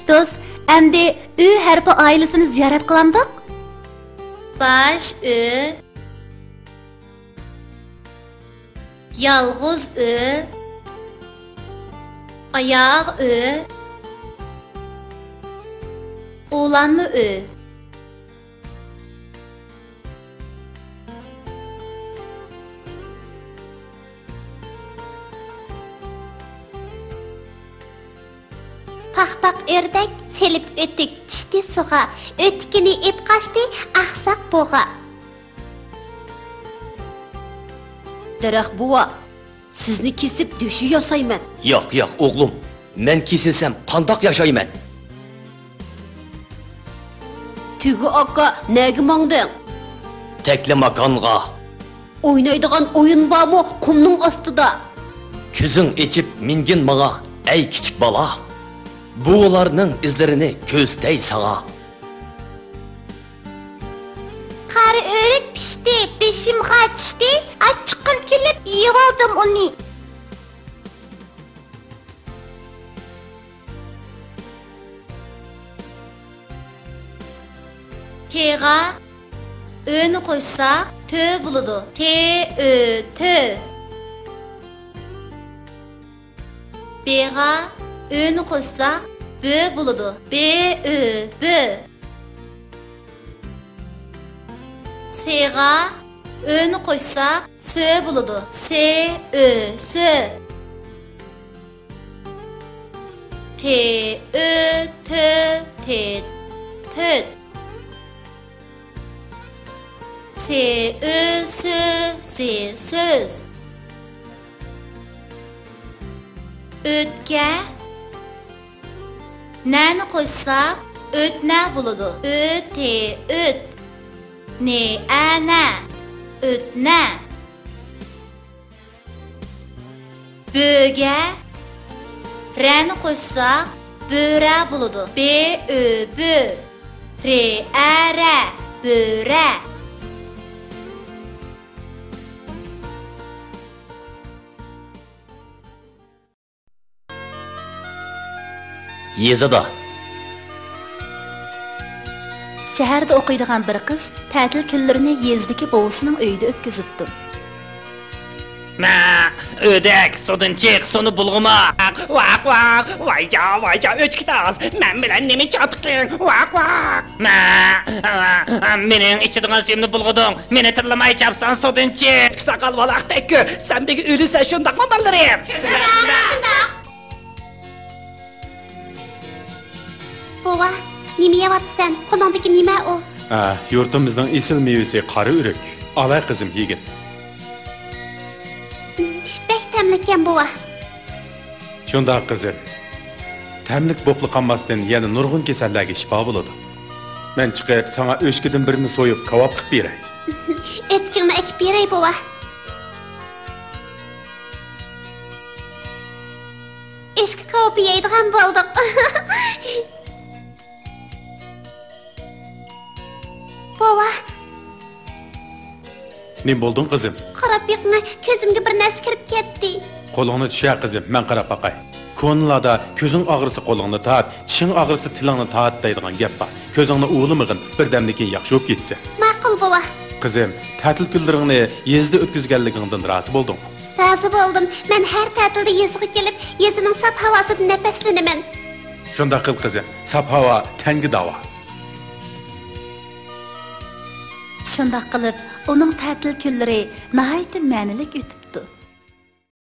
do'st, endi ü harfi oilasini ziyorat qilamdiq. Baş ü, yalğız ü, ayaq ü, oğlanmı ü. Pak ördek selip ötük düştü suğa, ötkini ip kaçtı aksak boğa. Derek buva, sizni kesip düşü yasayman. Yo'q, yo'q, o'g'lim. Men kesilsam qandoq yashayman? Tügü akka negi mangdın? Tekli makonga. Oynaydigan oyun barmı kumның astıda? Ko'zing echib mingin manga, ey kichik bola. Buğularning izlarini ko'zday sağa. Qari örük pişti, beşimga tushdi, achchiqim kelib yig'oldim uni. Tega ö'ni qo'ysak, tö bo'ladi. T ö tö. B'ga ö'ni qo'ysak, b bo'ladi. B ö b. S'ga ö'ni qo'ysak, sö bo'ladi. S ö sö. T ö tö t töt. S ö sö s söz. Ötke nani qo'ysak, o'tna bo'ladi. Ö t öt. Ne ana o'tna. Böge rani qo'ysak, bo'ra bo'ladi. B ö bö. Re ara bo'ra. Yezada. Şəhərdə oxuyduğan bir qız tətil günlərini yezdiki babasının öyüdə ötküzübdü. Ma, ödek, sodun çık, sonu bulguma. Vak vak, vayca, ötkütaz. Men bilen nemi çatıqın, vak vak. Ma, menin içidiğin suyumunu bulgudun. Meni tırlamay çarpsan sodun çık. Sakal valak tekkü, sen bir ölüse şundak mı ballarım? Şundak. Baba, nime yapatsan? Qolundaki nime o? Yurtimizning esil mevasi qari o'rik. Alay qizim yigit. Bek tamlikan baba. Shunda qizim. Tamlik bo'pli qolmasdan yana nurg'un kasallarga shifo bo'ladi. Men chiqib sana o'shkidan birini so'yib kavob qilib beray. Etkilni ekib beray baba. Eski kavob yeydigan bo'ldik. Baba. Ne bo'lding qizim? Qarab beqni, ko'zimga bir narsa kirib ketdi. Qo'lingni tusha qizim, men qarab baqay. Ko'nlarda ko'zing og'risa qo'lingni tat, tishing og'risa tilingni tat deydigan gap bor. Ko'zingni o'g'limig'in birdan keyin yaxshi bo'lib ketsa. Ma'qul baba. Qizim, ta'til kunlaringni yezda o'tkazganligingdan rozi bo'lding. Rozi bo'ldim. Men har ta'tilda yezga kelib, yezining saf havosidan nafaslanaman. Shunda qil qizim, saf havo tangi davo. Shundoq qilib, uning ta'til kunlari nihoyatda ma'nilik o'tibdi.